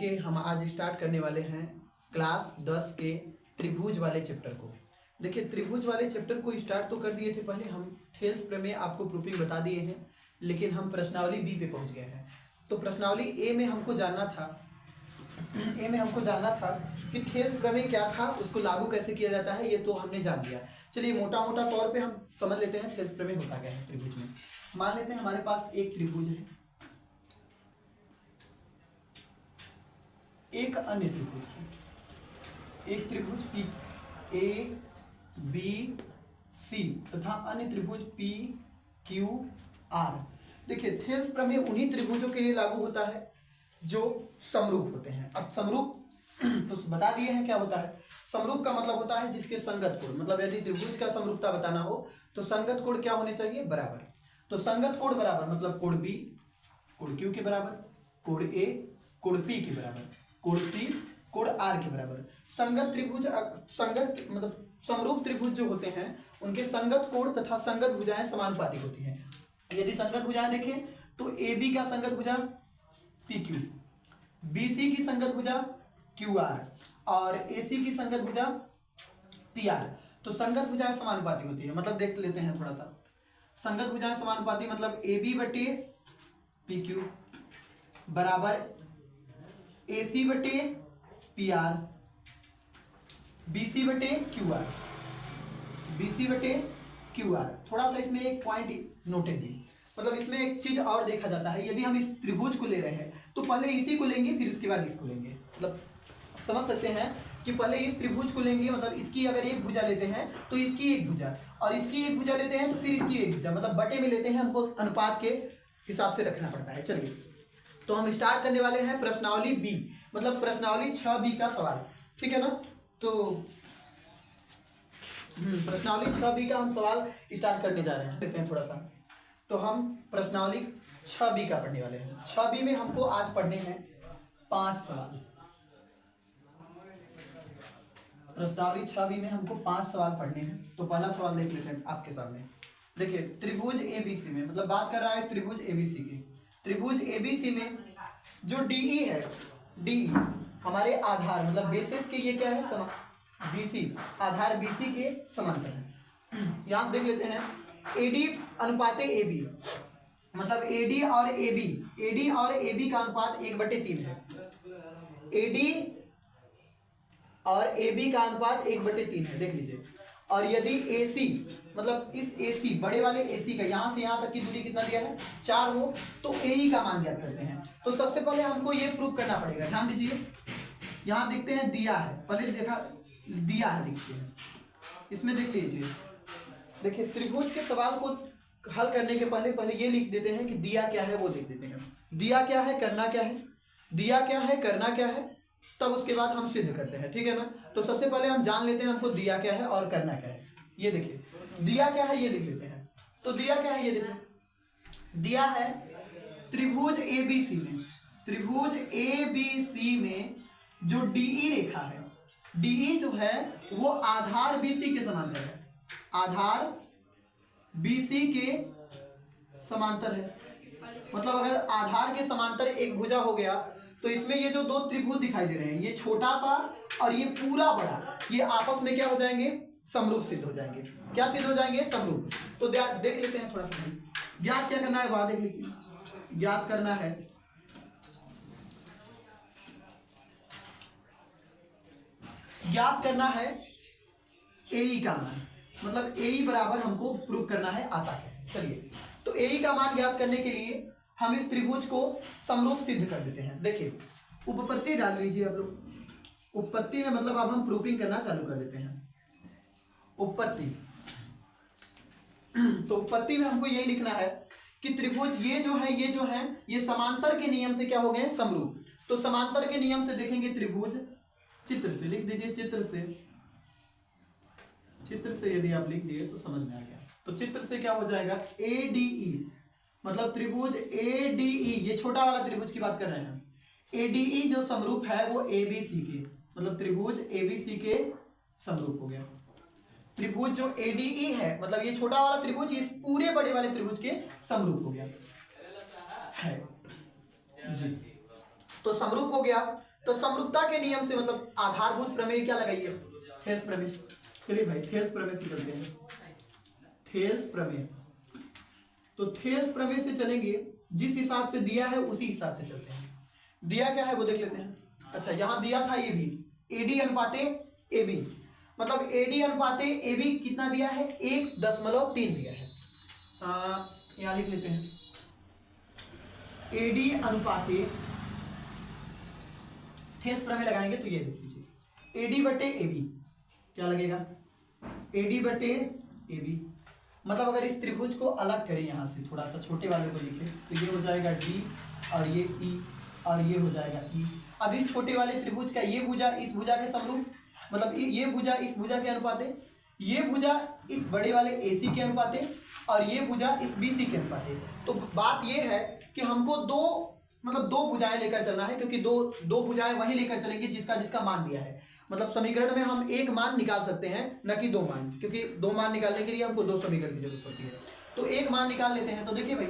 देखिए हम आज स्टार्ट करने वाले हैं क्लास 10 के त्रिभुज वाले चैप्टर को। देखिए त्रिभुज वाले चैप्टर को स्टार्ट तो कर दिए थे, पहले हम थेल्स प्रमेय आपको प्रूफिंग बता दिए हैं, लेकिन हम प्रश्नावली बी पे पहुंच गए हैं। तो प्रश्नावली ए में हमको जानना था कि थेल्स प्रमेय क्या था, उसको लागू कैसे किया जाता है, ये तो हमने जान लिया। चलिए मोटा मोटा तौर पे हम समझ लेते हैं थेल्स प्रमेय होता क्या है त्रिभुज में। मान लेते हैं हमारे पास एक त्रिभुज है, एक अन्य त्रिभुज है, एक त्रिभुज पी ए बी सी तथा अन्य त्रिभुज पी क्यू आर। देखिए थेल्स प्रमेय उन्हीं त्रिभुजों के लिए लागू होता है जो समरूप होते हैं। अब समरूप तो बता दिए हैं क्या होता है। समरूप का मतलब होता है जिसके संगत कोण, मतलब यदि त्रिभुज का समरूपता बताना हो तो संगत कोण क्या होने चाहिए, बराबर। तो संगत कोण बराबर मतलब कोण बी कोण क्यू के बराबर, कोण ए कोण पी के बराबर, कोण सी कोण आर के बराबर। संगत त्रिभुज संगत मतलब समरूप त्रिभुज जो होते हैं उनके संगत कोण तथा संगत भुजाएं समानुपाती होती हैं। यदि संगत भुजाएं देखें तो ए बी का संगत भुजा पी क्यू, बी सी की संगत भुजा क्यू आर और ए सी की संगत भुजा पी आर। तो संगत भुजाएं समानुपाती होती है, मतलब देख लेते हैं थोड़ा सा। संगत भुजाएं समानुपाती मतलब ए बी बटे पी क्यू बराबर ए सी बटे पी आर, बी सी बटे क्यू आर, बी सी बटे क्यू आर। थोड़ा सा इसमें एक पॉइंट नोटेड दी, मतलब इसमें एक चीज और देखा जाता है। यदि हम इस त्रिभुज को ले रहे हैं तो पहले इसी को लेंगे फिर इसके बाद इसको लेंगे। मतलब समझ सकते हैं कि पहले इस त्रिभुज को लेंगे, मतलब इसकी अगर एक भुजा लेते हैं तो इसकी एक भुजा, और इसकी एक भुजा लेते हैं तो फिर इसकी एक भुजा, मतलब बटे में लेते हैं, हमको अनुपात के हिसाब से रखना पड़ता है। चलिए तो हम स्टार्ट करने वाले हैं प्रश्नावली बी, मतलब प्रश्नावली 6B का सवाल, ठीक है ना। तो प्रश्नावली 6B का हम सवाल स्टार्ट करने जा रहे हैं। देखते हैं थोड़ा सा। तो हम प्रश्नावली 6B का पढ़ने वाले हैं। 6B में हमको आज पढ़ने हैं 5 सवाल। प्रश्नावली 6B में हमको 5 सवाल पढ़ने हैं। तो पहला सवाल देख लेते हैं आपके सामने। देखिए त्रिभुज एबीसी में, मतलब बात कर रहा है इस त्रिभुज एबीसी की। त्रिभुज एबीसी में जो डीई है, डीई हमारे आधार मतलब बेसिस के ये क्या है, बीसी, आधार बीसी के समांतर है। यहां से देख लेते हैं एडी अनुपाते एबी, मतलब एडी और एबी का अनुपात 1/3 है। एडी और एबी का अनुपात 1/3 है, देख लीजिए। और यदि एसी मतलब इस एसी बड़े वाले एसी का यहां से यहां तक की दूरी कितना दिया है, 4 हो, तो एई का मान ज्ञात करते हैं। तो सबसे पहले हमको ये प्रूव करना पड़ेगा। ध्यान दीजिए, यहां देखते हैं दिया है, पहले देखा दिया है, देखते हैं इसमें देख लीजिए। देखिए त्रिभुज के सवाल को हल करने के पहले ये लिख देते हैं कि दिया क्या है वो देख देते हैं। दिया क्या है, करना क्या है, दिया क्या है, करना क्या है, तब उसके बाद हम सिद्ध करते हैं, ठीक है ना। तो सबसे पहले हम जान लेते हैं हमको दिया क्या है और करना क्या है। ये देखिए दिया क्या है ये लिख लेते हैं। तो दिया क्या है ये देखो, दिया है त्रिभुज एबीसी में, त्रिभुज एबीसी में जो डीई रेखा है, डीई जो है वो आधार बीसी के समांतर है, आधार बीसी के समांतर है। मतलब अगर आधार के समांतर एक भुजा हो गया तो इसमें ये जो दो त्रिभुज दिखाई दे रहे हैं, ये छोटा सा और ये पूरा बड़ा, ये आपस में क्या हो जाएंगे, समरूप सिद्ध हो जाएंगे। क्या सिद्ध हो जाएंगे, समरूप। तो देख लेते हैं थोड़ा सा। ज्ञात क्या करना है वहां देख लीजिए। ज्ञात करना है एई का मान, मतलब एई बराबर हमको प्रूव करना है आता है। चलिए तो एई का मान ज्ञात करने के लिए हम इस त्रिभुज को समरूप सिद्ध कर देते हैं। देखिए उपपत्ति डाल लीजिए आप लोग। उपपत्ति में मतलब अब हम प्रूफिंग करना चालू कर देते हैं। उपपत्ति तो उपपत्ति में हमको यही लिखना है कि त्रिभुज ये जो है ये समांतर के नियम से क्या हो गए, समरूप। तो समांतर के नियम से देखेंगे त्रिभुज, चित्र से लिख दीजिए, चित्र से यदि आप लिख दिए तो समझ में आ गया। तो चित्र से क्या हो जाएगा, एडीई, मतलब त्रिभुज एडीई, ये छोटा वाला त्रिभुज की बात कर रहे हैं। एडीई जो समरूप है वो एबीसी के, मतलब त्रिभुज एबीसी के समरूप हो गया। त्रिभुज जो एडीई है मतलब ये छोटा वाला त्रिभुज इस पूरे बड़े वाले त्रिभुज के समरूप हो गया है जी। तो समरूप हो गया तो समरूपता के नियम से मतलब आधारभूत प्रमेय क्या लगाइए, थेल्स प्रमेय। चलिए भाई थेल्स प्रमेय से चलते हैं, थेल्स प्रमेय। तो थेल्स प्रमेय से चलेंगे, जिस हिसाब से दिया है उसी हिसाब से चलते हैं। दिया क्या है वो देख लेते हैं। अच्छा यहाँ दिया था ए बी, एडी अनुपाते ए बी, मतलब एडी अनुपाते ए बी कितना दिया है, 1.3 दिया है। यहाँ लिख लेते हैं एडी अनुपाते, थेल्स प्रमेय लगाएंगे तो ये लिख लीजिए एडी बटे ए बी क्या लगेगा, एडी बटे ए बी, मतलब अगर इस त्रिभुज को अलग करें यहाँ से थोड़ा सा छोटे वाले को लिखें तो ये हो जाएगा डी और ये ई और ये हो जाएगा ई। अब इस छोटे वाले त्रिभुज का ये भुजा इस भुजा के समरूप, मतलब ये भुजा इस भुजा के अनुपाते, ये भुजा इस बड़े वाले AC के अनुपाते और ये भुजा इस BC के अनुपाते। तो बात ये है कि हमको दो भुजाएं लेकर चलना है, क्योंकि दो भुजाएं वही लेकर चलेंगे जिसका जिसका मान दिया है। मतलब समीकरण में हम एक मान निकाल सकते हैं न कि दो मान, क्योंकि दो मान निकालने के लिए हमको दो समीकरण की जरूरत पड़ती है। तो एक मान निकाल लेते हैं। तो देखिए भाई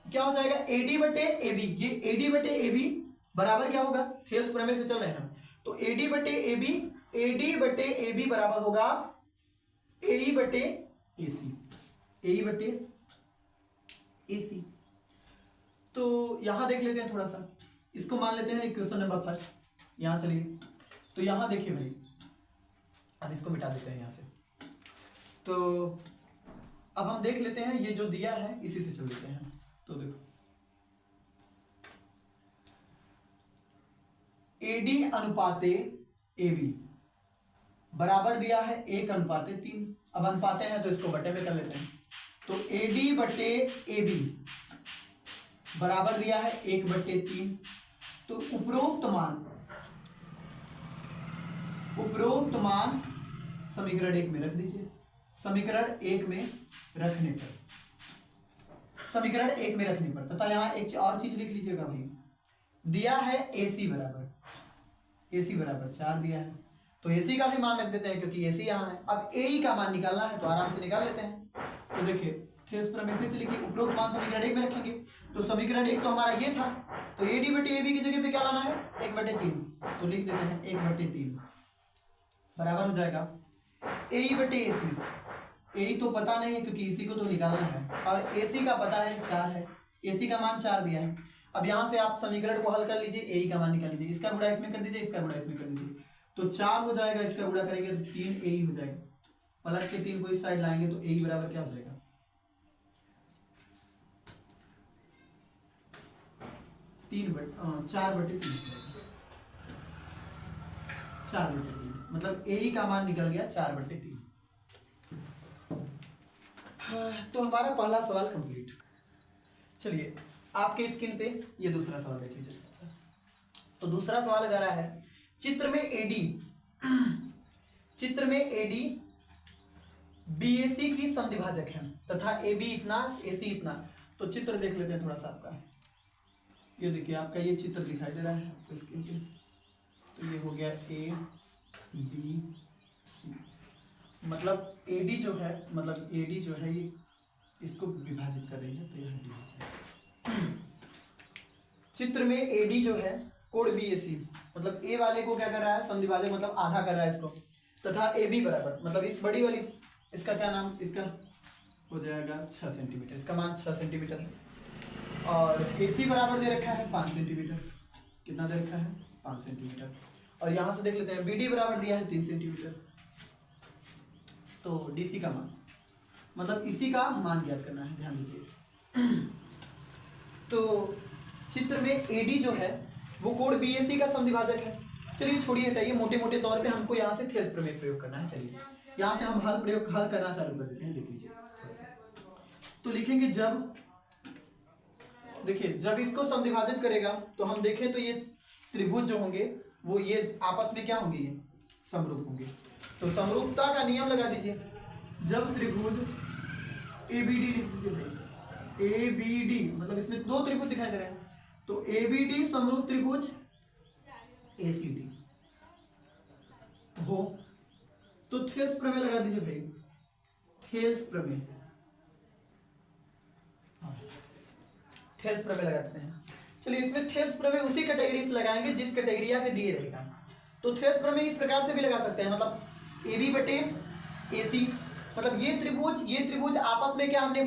क्या हो जाएगा, एडी बटे ए बी, ये एडी बटे ए बी बराबर क्या होगा, थेल्स प्रमेय से चल रहे हैं, तो एडी बटे ए बी, एडी बटे ए बी बराबर होगा एई बटे ए सी, एई बटे ए सी। तो यहां देख लेते हैं थोड़ा सा, इसको मान लेते हैं इक्वेशन नंबर फर्स्ट। यहां चलिए, तो यहां देखिए भाई, अब इसको मिटा देते हैं यहां से। तो अब हम देख लेते हैं ये जो दिया है इसी से चल देते हैं। तो देखो एडी अनुपाते ए बी बराबर दिया है 1:3। अब अनुपाते हैं तो इसको बटे में कर लेते हैं। तो एडी बटे ए बी बराबर दिया है 1/3। तो उपरोक्त मान समीकरण 1 में रख दीजिए। समीकरण 1 में रखने पर तथा यहाँ एक और चीज लिख लीजिएगा भाई, दिया है AC बराबर 4 दिया है, तो AC का भी मान रख देते हैं क्योंकि AC यहाँ है। अब AE का मान निकालना है तो आराम से निकाल लेते हैं। तो देखिए थेल्स प्रमेय फिर से लिखिए, उपरोक्त मान समीकरण 1 में रखेंगे। तो समीकरण 1 तो हमारा ये था, तो AD बटे AB की जगह पे क्या लाना है, 1/3। तो लिख देते हैं 1/3 बराबर हो जाएगा AE बटे AC। AE तो पता नहीं है क्योंकि इसी को तो निकालना है, और AC का पता है 4 है, AC का मान 4 दिया है। अब यहाँ से आप समीकरण को हल कर लीजिए, AE का मान निकाल लीजिए, इसका गुणा इसमें कर दीजिए, इसका गुणा इसमें कर दीजिए। तो 4 हो जाएगा, इसका गुणा करेंगे तो 3 AE हो जाएगा, पलट के 3 को इस साइड लाएंगे तो AE बराबर क्या हो जाएगा, 4/3, 4/3, मतलब AE का मान निकल गया 4/3। तो हमारा पहला सवाल कंप्लीट। चलिए आपके स्क्रीन पे ये दूसरा सवाल देख लीजिए। तो दूसरा सवाल अगर है, चित्र में AD BAC की समद्विभाजक है तथा AB इतना AC इतना। तो चित्र देख लेते हैं थोड़ा सा आपका, ये देखिए आपका ये चित्र दिखाई दे रहा है आपको स्क्रीन पे। तो ये हो गया ABC, मतलब AD जो है ये इसको विभाजित कर रही है, तो यह D हो जाएगा। चित्र में AD जो है कोण BAC, मतलब A वाले को क्या कर रहा है, समद्विभाजक मतलब आधा कर रहा है इसको, तथा AB बराबर मतलब इस बड़ी वाली, इसका क्या नाम, इसका हो जाएगा 6 सेंटीमीटर, इसका मान 6 सेंटीमीटर है। और AC बराबर दे रखा है 5 सेंटीमीटर, कितना दे रखा है 5 सेंटीमीटर। और यहाँ से देख लेते हैं BD बराबर दिया है 3 सेंटीमीटर। तो DC का मान, मतलब इसी का मान ज्ञात करना है, ध्यान दीजिए। तो चित्र में AD जो है वो कोण BAC का समद्विभाजक है। चलिए छोड़िए हटाइए, मोटे मोटे तौर पे हमको यहाँ से थेल्स प्रमेय प्रयोग करना है। चलिए यहाँ से हम हल करना चालू कर देते हैं, लिख लीजिए। तो लिखेंगे जब इसको समद्विभाजित करेगा तो हम देखें तो ये त्रिभुज जो होंगे वो ये आपस में क्या होंगे, ये समरूप होंगे। तो समरूपता का नियम लगा दीजिए। जब त्रिभुज ABD लिख दीजिए भाई, ABD मतलब इसमें दो त्रिभुज दिखाई दे रहे हैं, तो ABD समरूप त्रिभुज ACD हो तो थेल्स प्रमेय लगा दीजिए भाई, थेल्स प्रमेय लगा देते हैं। चलिए इसमें थेल्स प्रमेय उसी कैटेगरी से लगाएंगे जिस कैटेगरिया के दिए रहेगा। तो थेल्स प्रमेय इस प्रकार से भी लगा सकते हैं, मतलब ए बी बटे ए सी, मतलब ये त्रिभुज आपस में क्या हमने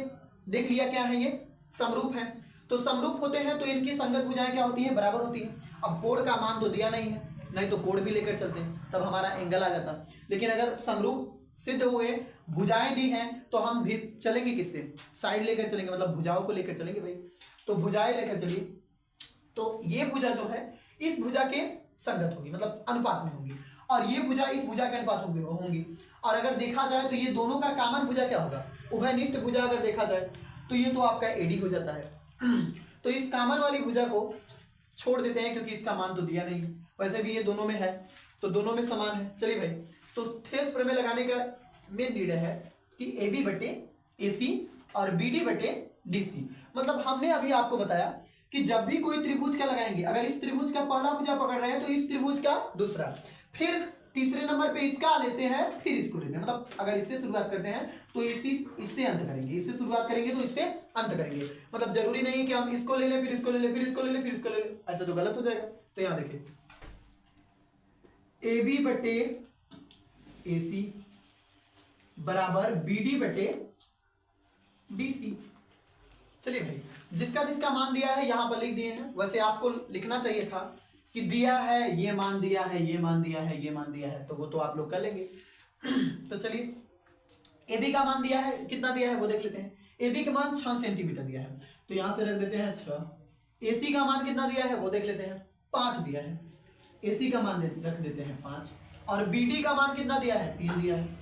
देख लिया क्या है, ये समरूप है। तो समरूप होते हैं तो इनकी संगत भुजाएं क्या होती हैं, बराबर होती हैं। अब कोण का मान तो दिया नहीं है, नहीं तो कोण भी लेकर चलते हैं तब हमारा एंगल आ जाता। लेकिन अगर समरूप सिद्ध हुए, भुजाएं दी हैं, तो हम भी चलेंगे किससे, साइड लेकर चलेंगे, मतलब भुजाओं को लेकर चलेंगे भाई। तो भुजाएं लेकर चलिए, तो ये भुजा जो है इस भुजा के संगत होगी, मतलब अनुपात में होगी, और ये भुजा इस भुजा के अनुपात होंगी। और अगर देखा जाए तो ये दोनों का कामन भुजा क्या होगा, उभयनिष्ठ भुजा अगर देखा जाए तो ये तो आपका एडी हो जाता है। तो इस कामन वाली भुजा को छोड़ देते हैं क्योंकि इसका मान तो दिया नहीं है, वैसे भी ये दोनों में है तो दोनों में समान है। चलिए भाई, तो थेल्स प्रमेय लगाने का मेन नीड है कि ए बी बटे ए सी और बी डी बटे डी सी। मतलब हमने अभी आपको बताया कि जब भी कोई त्रिभुज का लगाएंगे, अगर इस त्रिभुज का पहला भुजा पकड़ रहे हैं तो इस त्रिभुज का दूसरा, फिर तीसरे नंबर पे इसका लेते हैं, फिर इसको लेते हैं। मतलब अगर इससे शुरुआत करते हैं तो इससे अंत करेंगे, इससे शुरुआत करेंगे तो इससे अंत करेंगे। मतलब जरूरी नहीं कि हम इसको ले लें फिर इसको ले लें फिर इसको ले लें फिर इसको ले लें, ऐसा तो गलत हो जाएगा। तो यहां देखिए ए बी बटे ए सी बराबर बी डी बटे डी सी। चलिए भाई, जिसका जिसका मान दिया है यहां पर लिख दिए हैं। वैसे आपको लिखना चाहिए था कि दिया है, ये मान दिया है, ये मान दिया है, ये मान दिया है, तो वो तो आप लोग कर लेंगे। तो चलिए ए बी का मान दिया है, कितना दिया है वो देख लेते हैं। ए बी का मान 6 सेंटीमीटर दिया है, तो यहां से रख देते हैं 6। ए सी का मान कितना दिया है वो देख लेते हैं, 5 दिया है, ए सी का मान रख देते हैं 5। और बी डी का मान कितना दिया है, 3 दिया है।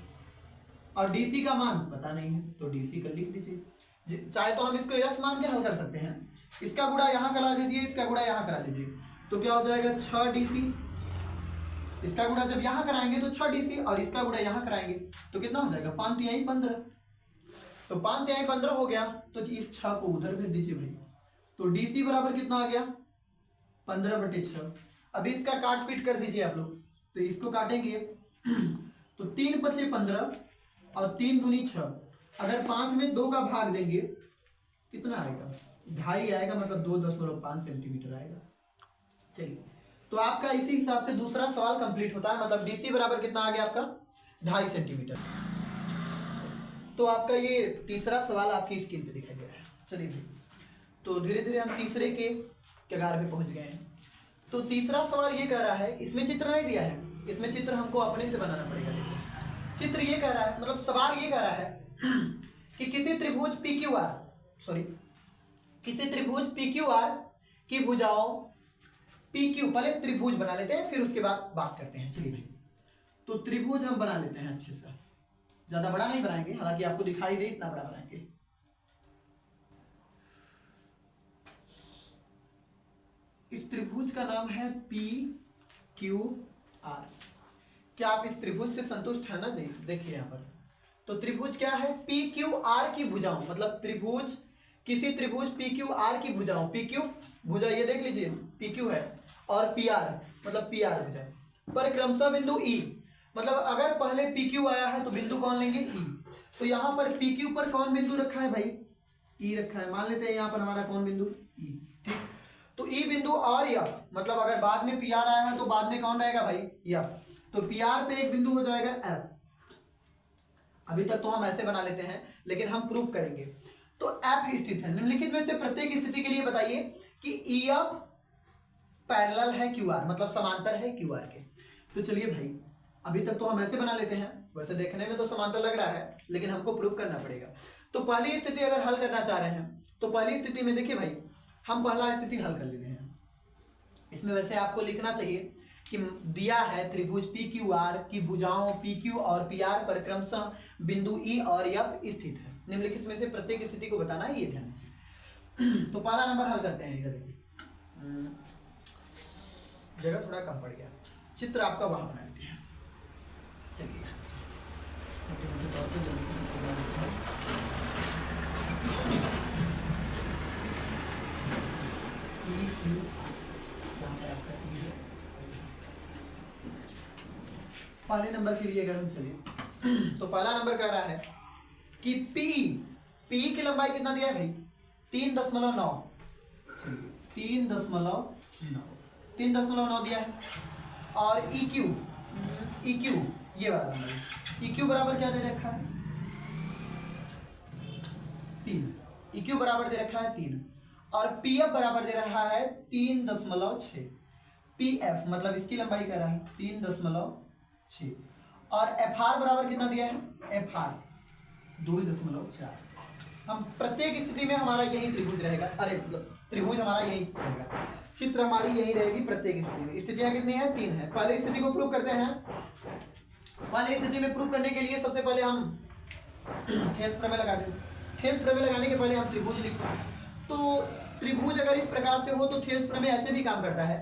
और डी सी का मान पता नहीं है, तो डी सी कर लिख दीजिए। चाहे तो हम इसको एक्स मान के हल कर सकते हैं, इसका गुणा यहाँ करा दीजिए, इसका गुणा यहाँ करा दीजिए, तो क्या हो जाएगा 6 डी सी। इसका गुणा जब यहाँ कराएंगे तो 6 डी सी, और इसका गुणा यहाँ कराएंगे तो कितना हो जाएगा 5 तिहाई 15। तो 5 तिहाई 15 हो गया, तो इस 6 को उधर भेज दीजिए भाई। तो डी सी बराबर कितना आ गया 15 बटे 6। अभी इसका काट पीट कर दीजिए आप लोग, तो इसको काटेंगे तो 3 पचे 15 और 3 दूनी 6। अगर 5 में 2 का भाग देंगे कितना आएगा, 2.5 आएगा, मतलब 2.5 सेंटीमीटर आएगा। चलिए, तो आपका इसी हिसाब से दूसरा सवाल कंप्लीट होता है। मतलब डीसी बराबर कितना आ गया आपका 2.5 सेंटीमीटर। तो आपका ये तीसरा सवाल आपकी स्क्रीन पे दिखाई दे रहा है। चलिए भाई, तो धीरे धीरे हम तीसरे के कगार पे पहुंच गए हैं। तो तीसरा सवाल ये कह रहा है, इसमें चित्र नहीं दिया है, इसमें चित्र हमको अपने से बनाना पड़ेगा। देखिए चित्र ये कह रहा है, मतलब सवाल ये कह रहा है कि किसी त्रिभुज PQR की भुजाओं PQ, पहले त्रिभुज बना लेते हैं फिर उसके बाद बात करते हैं। चलिए भाई, तो त्रिभुज हम बना लेते हैं अच्छे से, ज्यादा बड़ा नहीं बनाएंगे, हालांकि आपको दिखाई दे इतना बड़ा बनाएंगे। इस त्रिभुज का नाम है PQR। क्या आप इस त्रिभुज से संतुष्ट है ना जी? देखिए यहाँ पर, तो त्रिभुज क्या है, PQR की भुजाओं, मतलब त्रिभुज, किसी त्रिभुज PQR की भुजाओं, PQ भुजा ये देख लीजिए PQ है, और PR मतलब PR भुजा पर क्रमशः बिंदु E, मतलब अगर पहले PQ आया है तो बिंदु कौन लेंगे E। तो यहाँ पर PQ पर कौन बिंदु रखा है भाई, E रखा है, मान लेते हैं यहाँ पर हमारा कौन बिंदु E, ठीक। तो E बिंदु और F, मतलब अगर बाद में PR आया है तो बाद में कौन रहेगा भाई F, तो PR पे एक बिंदु हो जाएगा F। अभी तक तो हम ऐसे बना लेते हैं, लेकिन हम प्रूफ करेंगे। तो F स्थित है, निम्नलिखित में से प्रत्येक स्थिति के लिए बताइए कि EF पैरेलल है QR, मतलब समांतर है QR के। तो चलिए भाई, अभी तक तो हम ऐसे बना लेते हैं, वैसे देखने में तो समांतर लग रहा है, लेकिन हमको प्रूफ करना पड़ेगा। तो पहली स्थिति अगर हल करना चाह रहे हैं तो पहली स्थिति में देखिए भाई, हम पहला स्थिति हल कर लेते हैं। इसमें वैसे आपको लिखना चाहिए कि दिया है त्रिभुज PQR की भुजाओं PQ और PR पर क्रमशः बिंदु E और F स्थित है। निम्नलिखित में से प्रत्येक स्थिति को बताना है, ये ध्यान रखिए। तो पहला नंबर हल करते हैं। इधर देखिए, जगह थोड़ा कम पड़ गया, चित्र आपका वहां बना देते हैं। चलिए पहले नंबर के लिए अगर हम चलिए, तो पहला नंबर कह रहा है कि PE की लंबाई कितना दिया है भाई 3.9, 3.9, 3.9 दिया है। और EQ, EQ ये वाला नंबर, EQ बराबर क्या दे रखा है 3, EQ बराबर दे रखा है 3। और PF बराबर दे रहा है 3.6, PF मतलब इसकी लंबाई कह रहा है 3.6। और FR बराबर कितना दिया है, FR 2.4। हम प्रत्येक स्थिति में हमारा यही त्रिभुज रहेगा, अरे मतलब त्रिभुज हमारा यही रहेगा, चित्र हमारी यही रहेगी प्रत्येक स्थिति में। स्थितियां कितनी है, 3 है। पहले स्थिति को प्रूव करते हैं। पहले स्थिति में प्रूव करने के लिए सबसे पहले हम थेल्स प्रमेय लगा दें। थेल्स प्रमेय लगाने के पहले हम त्रिभुज लिखते हैं। तो त्रिभुज अगर इस प्रकार से हो तो थेल्स प्रमेय ऐसे भी काम करता है,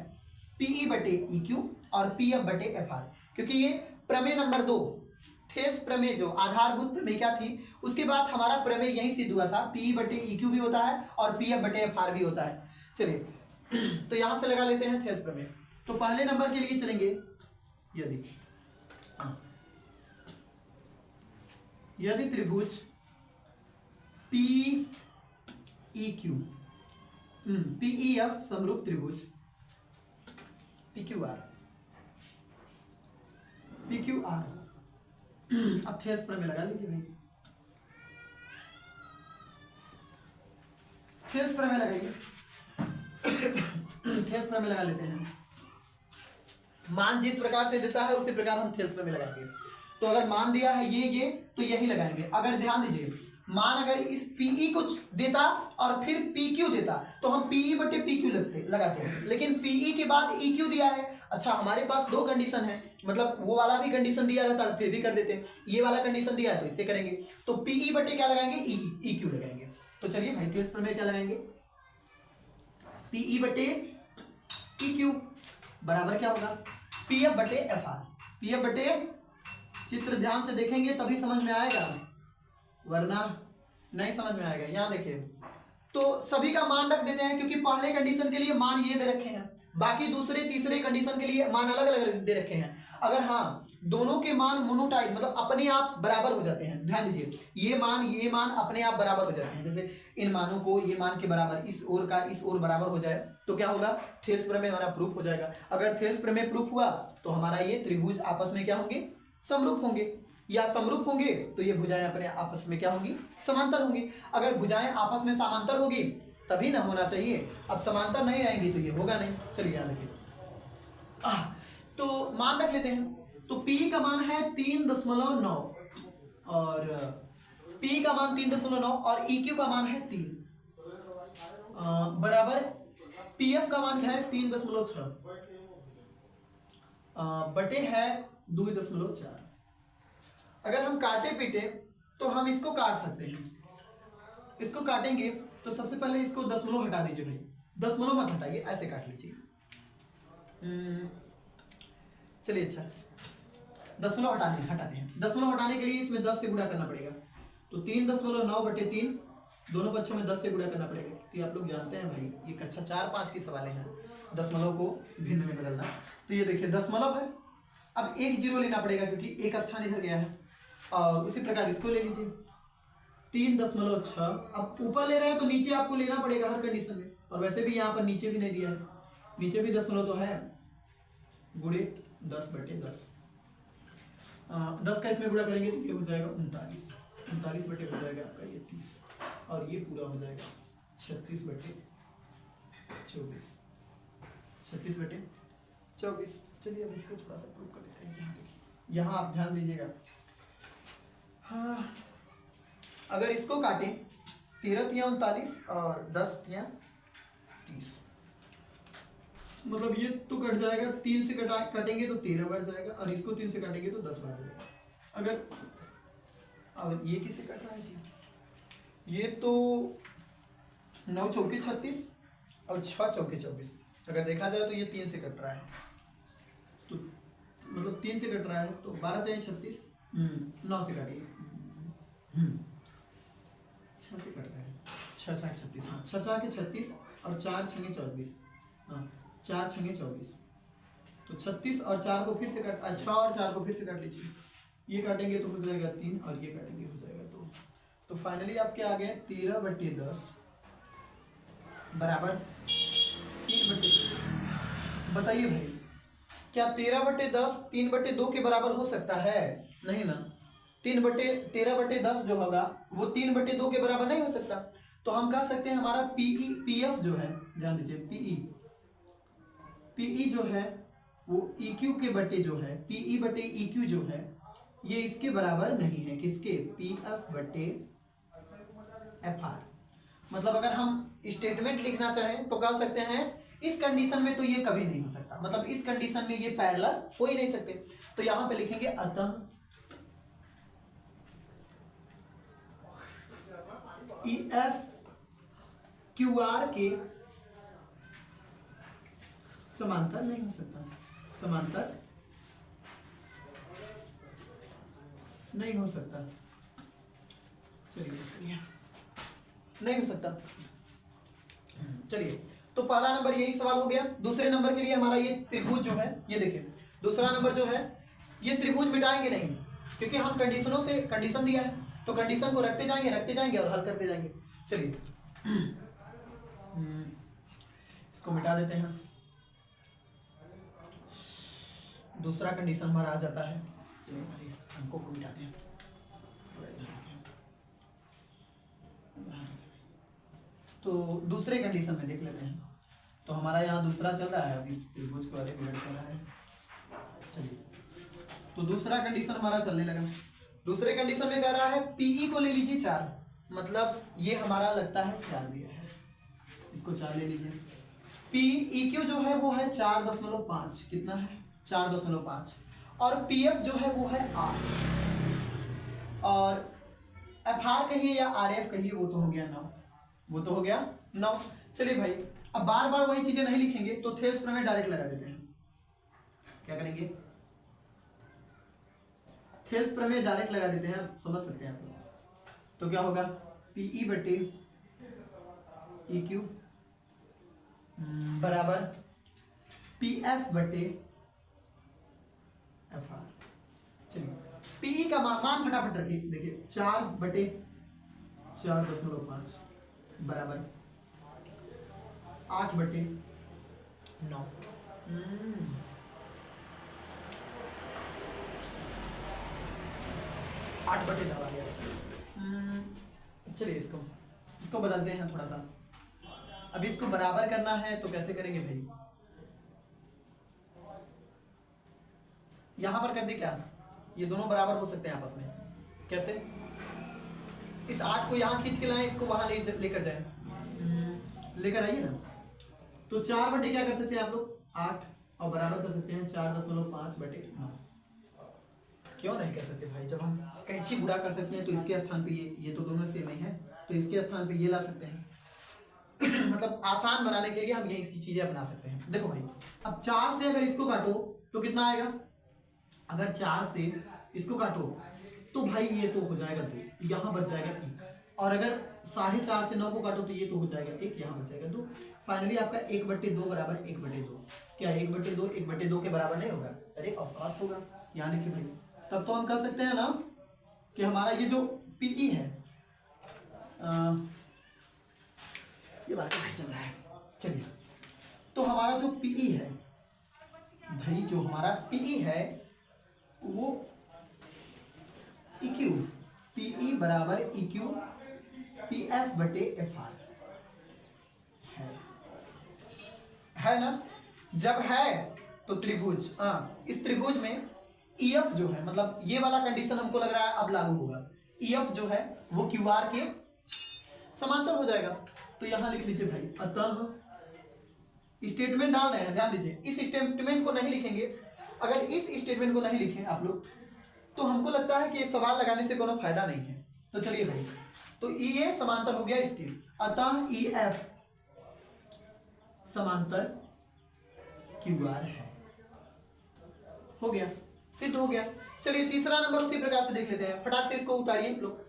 PE बटे EQ और PF बटे FR, क्योंकि ये प्रमेय नंबर 2 थेल्स प्रमेय जो आधारभूत प्रमेय क्या थी, उसके बाद हमारा प्रमेय यही सिद्ध हुआ था, PE बटे EQ भी होता है और PF बटे FR भी होता है। चलिए तो यहां से लगा लेते हैं थेल्स प्रमेय। तो पहले नंबर के लिए चलेंगे, यदि त्रिभुज PEQ PEF समरूप त्रिभुज PQR अब थेल्स प्रमेय लगा लीजिए भाई, थेल्स प्रमेय लगाइए। थेल्स प्रमेय लगा लेते हैं। मान जिस प्रकार से देता है उसी प्रकार हम थेल्स प्रमेय लगाएंगे। तो अगर मान दिया है ये तो यही लगाएंगे। अगर ध्यान दीजिए, मान अगर इस PE को देता और फिर PQ देता तो हम PE बटे PQ लगाते हैं, लेकिन PE के बाद EQ दिया है। अच्छा, हमारे पास 2 कंडीशन है, मतलब वो वाला भी कंडीशन दिया रहता फिर भी कर देते, ये वाला कंडीशन दिया है तो इससे करेंगे। तो PE बटे क्या लगाएंगे, EQ लगाएंगे। तो चलिए भाई थेल्स प्रमेय क्या लगाएंगे, PE बटे EQ बराबर क्या होगा, PF बटे FR। PF बटे, चित्र ध्यान से देखेंगे तभी समझ में आएगा, वरना नहीं समझ में आएगा। यहाँ देखिए, तो सभी का मान रख देते हैं, क्योंकि पहले कंडीशन के लिए मान ये दे रखे हैं, बाकी दूसरे तीसरे कंडीशन के लिए मान अलग अलग दे रखे हैं। अगर हाँ दोनों के मान मोनोटाइप मतलब अपने आप बराबर हो जाते हैं, ध्यान दीजिए, ये मान अपने आप बराबर हो जाते हैं। जैसे इन मानों को ये मान के बराबर इस ओर का इस ओर बराबर हो जाए तो क्या होगा, थेल्स प्रमेय हमारा प्रूफ हो जाएगा। अगर थेल्स प्रमेय प्रूफ हुआ तो हमारा ये त्रिभुज आपस में क्या होंगे, समरूप होंगे, या समरूप होंगे तो ये भुजाएं अपने आपस में क्या होंगी, समांतर होंगी। अगर भुजाएं आपस में समांतर होगी तभी ना होना चाहिए, अब समांतर नहीं रहेंगी तो ये होगा नहीं। चलिए यहाँ देखिए, तो मान रख लेते हैं। तो P का मान है 3.9 और P का मान 3.9 और EQ का मान है 3 बराबर PF का मान है 3.6 बटे है 2.4। अगर हम काटे पीटे तो हम इसको काट सकते हैं। इसको काटेंगे तो सबसे पहले इसको दशमलव हटा दीजिए भाई, दशमलव मत हटाइए, ऐसे काट लीजिए। चलिए अच्छा, दशमलव हटाते हैं। दशमलव हटाने के लिए इसमें 10 से गुणा करना पड़ेगा। तो 3.9 बटे 3 दोनों पक्षों में 10 से गुणा करना पड़ेगा। तो आप लोग जानते हैं भाई, ये कक्षा 4-5 की सवालें हैं, दशमलव को भिन्न में बदलना। तो ये देखिए दशमलव है, अब एक जीरो लेना पड़ेगा क्योंकि एक स्थान इधर गया है। और उसी प्रकार इसको ले लीजिए 3.6। अब ऊपर ले रहे हैं तो नीचे आपको लेना पड़ेगा हर कंडीशन में, और वैसे भी यहाँ पर नीचे भी नहीं दिया है, नीचे भी दशमलव तो है, गुणे 10 बटे 10। 10 का इसमें गुणा करेंगे तो ये हो जाएगा 39 बटे हो जाएगा आपका ये 30, और ये पूरा हो जाएगा 36 बटे 24, 36 बटे 24। चलिए अब इसको थोड़ा सा प्रूव कर लेते हैं। यहाँ देखिए, यहाँ आप ध्यान दीजिएगा, हाँ अगर इसको काटें 13 तिया 39 और 10 तिया 30, मतलब ये तो कट जाएगा, 3 से कटेंगे तो 13 बढ़ जाएगा, और इसको 3 से काटेंगे तो 10 बढ़ जाएगा। अगर अब ये किससे कट रहा है जी, ये तो 9 चौके 36 और 6 चौके 24, अगर देखा जाए तो ये 3 से कट रहा है, तो मतलब 3 से कट रहा है तो 12 तिया 36, 9 से काटिए, 6 से कट रहा है, 6 छाके 36, हाँ 6 छाके 36 और 4 छंगे 24, हाँ 4 छंगे 24, तो 36 और 4 को फिर से काट, 6 और 4 को फिर से काट लीजिए, ये काटेंगे तो हो जाएगा 3 और ये काटेंगे हो जाएगा 2। तो फाइनली आपके आ गए 13 बटे 10 बराबर बताइए भाई, क्या 13/10 3/2 के बराबर हो सकता है? नहीं ना। 13/10 जो होगा वो 3/2 के बराबर नहीं हो सकता। तो हम कह सकते हैं हमारा पीई पीएफ जो है, ध्यान दीजिए, पीई जो है वो EQ के बटे जो है, पीई बटे EQ जो है ये इसके बराबर नहीं है। किसके? PF बटे FR। मतलब अगर हम स्टेटमेंट लिखना चाहें तो कह सकते हैं इस कंडीशन में तो ये कभी नहीं हो सकता, मतलब इस कंडीशन में ये पैरेलल हो ही नहीं सकते। तो यहां पे लिखेंगे अतः EF QR के समांतर नहीं हो सकता, समांतर नहीं हो सकता। चलिए नहीं हो सकता। चलिए, तो पहला नंबर यही सवाल हो गया। दूसरे नंबर के लिए हमारा ये त्रिभुज जो है, ये देखिए दूसरा नंबर जो है ये त्रिभुज मिटाएंगे नहीं, क्योंकि हम कंडीशनों से कंडीशन दिया है तो कंडीशन को रखते जाएंगे और हल करते जाएंगे। चलिए इसको मिटा देते हैं। दूसरा कंडीशन हमारा आ जाता है। चलिए इस अंकों को मिटाते हैं। तो दूसरे कंडीशन में देख लेते हैं। तो हमारा यहाँ दूसरा चल रहा है, अभी त्रिभुज को आगे डिवाइड कर रहा है। चलिए, तो दूसरा कंडीशन हमारा चलने लगा। दूसरे कंडीशन में कह रहा है पीई को ले लीजिए 4, मतलब ये हमारा लगता है 4 दिया है, इसको 4 ले लीजिए। PEQ जो है वो है 4.5, कितना है? 4.5। और PF जो है वो है 8, और FR कहिए या RF कहिए वो तो हो गया 9, वो तो हो गया 9। चलिए भाई, अब बार बार वही चीजें नहीं लिखेंगे तो थेल्स प्रमेय डायरेक्ट लगा देते हैं। क्या करेंगे? थेल्स प्रमेय डायरेक्ट लगा देते हैं, समझ सकते हैं आप। तो क्या होगा? PE बटे EQ बराबर PF बटे FR। चलिए, PE का मान फटाफट रखिए। देखिए 4/4.5 बराबर 8/9। आठ बटे 9 आ गया। चलिए इसको बदलते हैं थोड़ा सा। अभी इसको बराबर करना है तो कैसे करेंगे भाई? यहां पर कर दे क्या? ये दोनों बराबर हो सकते हैं आपस में। कैसे? इस 8 को यहां खींच के लाएं, इसको वहां लेकर जाएं, लेकर आइए ना। तो 4 बटे क्या कर सकते हैं आप लोग? 8, और बराबर कर सकते हैं 4.5/9। क्यों नहीं कर सकते भाई? जब हम कैंची बुरा कर सकते हैं तो इसके स्थान पे ये तो दोनों सेम ही है, तो इसके स्थान पे ये ला सकते हैं। मतलब आसान बनाने के लिए हम ये इसकी चीजें अपना सकते हैं। देखो भाई, अब 4 से अगर इसको काटो तो कितना आएगा? अगर 4 से इसको काटो तो भाई ये तो हो जाएगा 2, यहाँ बच जाएगा 1। और अगर 4.5 से 9 को काटो तो ये तो हो जाएगा 1, यहाँ बच जाएगा 2। फाइनली आपका 1/2 बराबर 1/2। क्या 1/2 1/2 के बराबर नहीं होगा? अरे ऑफकोर्स होगा। यहाँ लिखिए भाई, तब तो हम कह सकते हैं ना कि हमारा ये जो PE है, ये बात नहीं चल रहा है। चलिए, तो हमारा जो PE है भाई, जो हमारा PE है वो EQ, PE बराबर EQ PF बटे FR है ना? जब है तो त्रिभुज, इस त्रिभुज में EF जो है, मतलब ये वाला कंडीशन हमको लग रहा है अब लागू होगा। EF जो है वो QR के समांतर हो जाएगा। तो यहां लिख लीजिए भाई, अतः स्टेटमेंट डाल रहे हैं, ध्यान दीजिए, इस स्टेटमेंट को नहीं लिखेंगे। अगर इस स्टेटमेंट को नहीं लिखे आप लोग तो हमको लगता है कि सवाल लगाने से कोनो फायदा नहीं है। तो चलिए भाई, तो ये समांतर हो गया इसके, अतः EF समांतर QR है। हो गया, सिद्ध हो गया। चलिए तीसरा नंबर उसी प्रकार से देख लेते हैं, फटाक से इसको उतारिए लोग।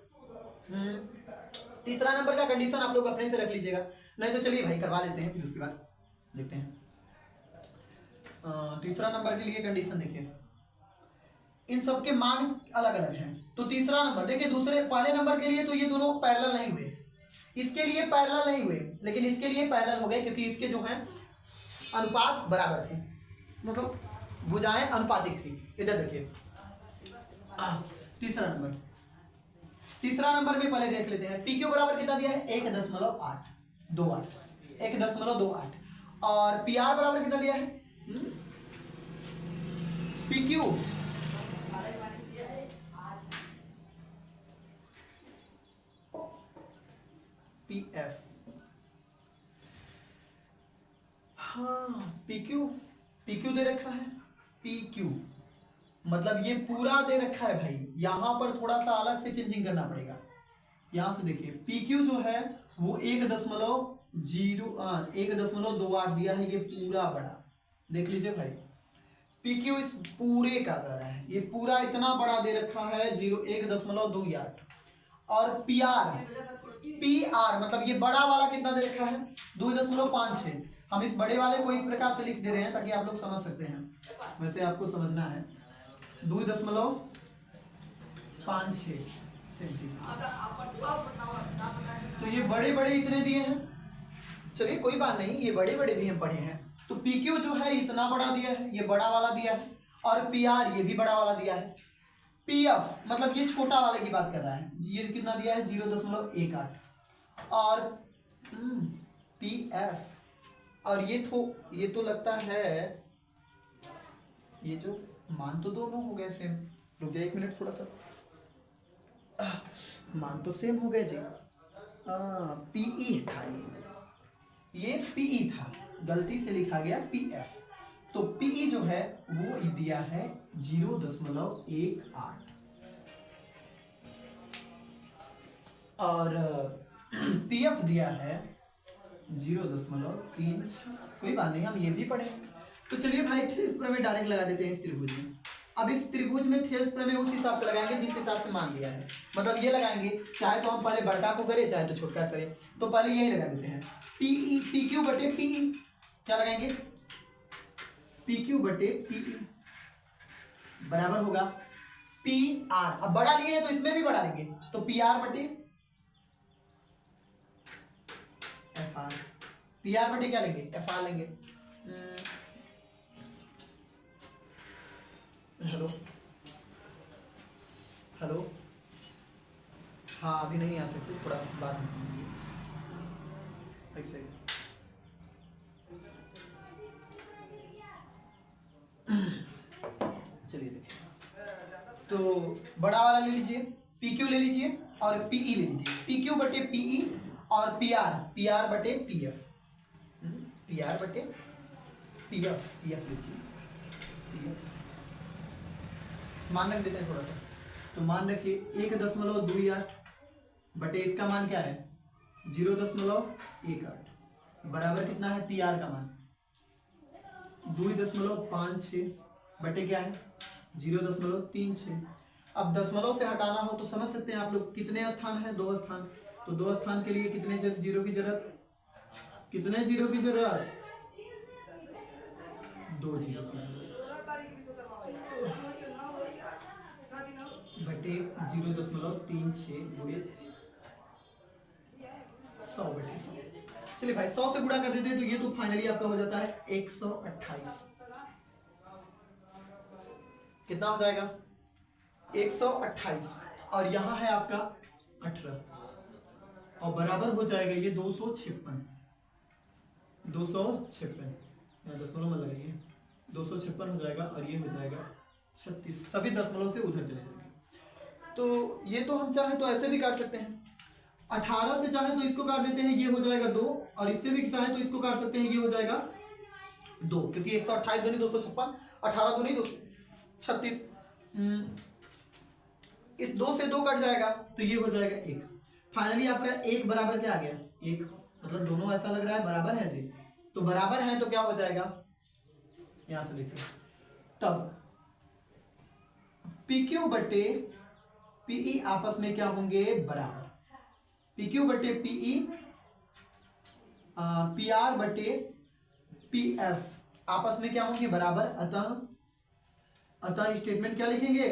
तीसरा नंबर का कंडीशन आप लोग अपने से रख लीजिएगा, नहीं तो चलिए भाई करवा लेते हैं, फिर उसके बाद देखते हैं। तीसरा नंबर के लिए कंडीशन देखिए, इन सबके मान अलग अलग हैं। तो तीसरा नंबर देखिए, दूसरे पहले नंबर के लिए तो ये दोनों पैरेलल नहीं हुए, इसके लिए पैरेलल नहीं हुए, लेकिन इसके लिए पैरेलल हो गए क्योंकि इसके जो है अनुपात बराबर थे। मतलब भुजाएं अनुपातिक थी। इधर देखिए तीसरा नंबर में पहले देख लेते हैं। पी क्यू बराबर कितना दिया है 1.828 1.28 और पी आर बराबर कितना दिया है पी क्यू पी एफ हाँ पी क्यू दे रखा है पी क्यू मतलब ये पूरा दे रखा है भाई। यहां पर थोड़ा सा अलग से चेंजिंग करना पड़ेगा। यहां से देखिए पी क्यू जो है वो 1.28 दिया है। ये पूरा बड़ा देख लीजिए भाई। पी क्यू इस पूरे का कर रहा है। ये पूरा इतना बड़ा दे रखा है 1.28 और पी आर मतलब ये बड़ा वाला कितना दे रखा है 2.56। हम इस बड़े वाले को इस प्रकार से लिख दे रहे हैं ताकि आप लोग समझ सकते हैं। वैसे आपको समझना है 2.56 सेंटीमीटर। तो ये बड़े बड़े इतने दिए हैं। चलिए कोई बात नहीं, ये बड़े बड़े भी हम पढ़े हैं। तो पी क्यू जो है इतना बड़ा दिया है, ये बड़ा वाला दिया है और पी आर ये भी बड़ा वाला दिया है। पी एफ मतलब ये छोटा वाले की बात कर रहा है। ये कितना दिया है 0.18 और पी एफ और ये तो लगता है ये जो मान तो दोनों हो गए सेम। रुक जाइए एक मिनट थोड़ा सा। मान तो सेम हो गए जी। पीई था ये पीई था, गलती से लिखा गया पीएफ। तो पीई जो है वो दिया है 0.18 और पीएफ दिया है 0.36। कोई बात नहीं, हम ये भी पढ़े। तो चलिए भाई थेल्स प्रमेय डायरेक्ट लगा देते हैं इस त्रिभुज में। अब इस त्रिभुज में थेल्स प्रमेय उस हिसाब से लगाएंगे जिस हिसाब से मान लिया है। मतलब ये लगाएंगे, चाहे तो हम पहले बड़का को करें चाहे तो छोटका करें। तो पहले यही लगा देते हैं पीई पी क्यू बटे पीई। क्या लगाएंगे पी क्यू बटे पीई बराबर होगा पी आर। अब बड़ा लिए तो इसमें भी बड़ा लेंगे तो पी आर बटे एफ आर। पी आर बटे क्या लेंगे एफ आर लेंगे। हेलो हाँ अभी नहीं आ सकते, थोड़ा बाद में ऐसे। चलिए देखिए तो बड़ा वाला ले लीजिए पी क्यू ले लीजिए और पीई ले लीजिए। पी क्यू बटे पीई और पी आर बटे पी एफ। पी आर बटे पी एफ लीजिए। मान रख देते हैं थोड़ा सा। तो मान रखिए 1.28 बटे इसका मान क्या है 0.18 बराबर कितना है पी आर का मान 2.56 बटे क्या है 0.36। अब दशमलव से हटाना हो तो समझ सकते हैं आप लोग कितने स्थान है 2 स्थान। तो 2 स्थान के लिए कितने जीरो की जरूरत 2 जीरो की जरूरत। बटे 0.36 गुणे 100 बटे 100। चलिए भाई 100 से गुणा कर देते हैं तो ये तो फाइनली आपका हो जाता है 128। कितना हो जाएगा 128 और यहाँ है आपका 18 और बराबर हो जाएगा ये 256। दशमलव में लगाइए 256 हो जाएगा और ये हो जाएगा 36। सभी दशमलव से उधर चले जाएंगे। तो ये तो हम चाहे तो ऐसे भी काट सकते हैं। 18 से चाहे तो इसको काट देते हैं, ये हो जाएगा 2 और इससे भी चाहे तो इसको काट सकते हैं, ये हो जाएगा 2 क्योंकि 128 दूनी 256 18 दूनी 236। इस 2 से 2 कट जाएगा तो ये हो जाएगा 1। फाइनली आपका 1 बराबर क्या आ गया 1 मतलब दोनों ऐसा लग रहा है बराबर है जी। तो बराबर है तो क्या हो जाएगा यहां से देखिए तब PQ बटे PE आपस में क्या होंगे बराबर। PQ बटे PE PR बटे PF आपस में क्या होंगे बराबर। अतः स्टेटमेंट क्या लिखेंगे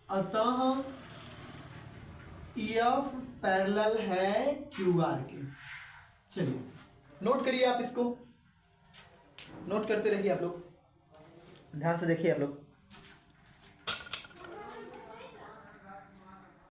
अतः EF पैरेलल है QR के। चलिए नोट करिए, आप इसको नोट करते रहिए आप लोग। ध्यान से देखिए आप लोग।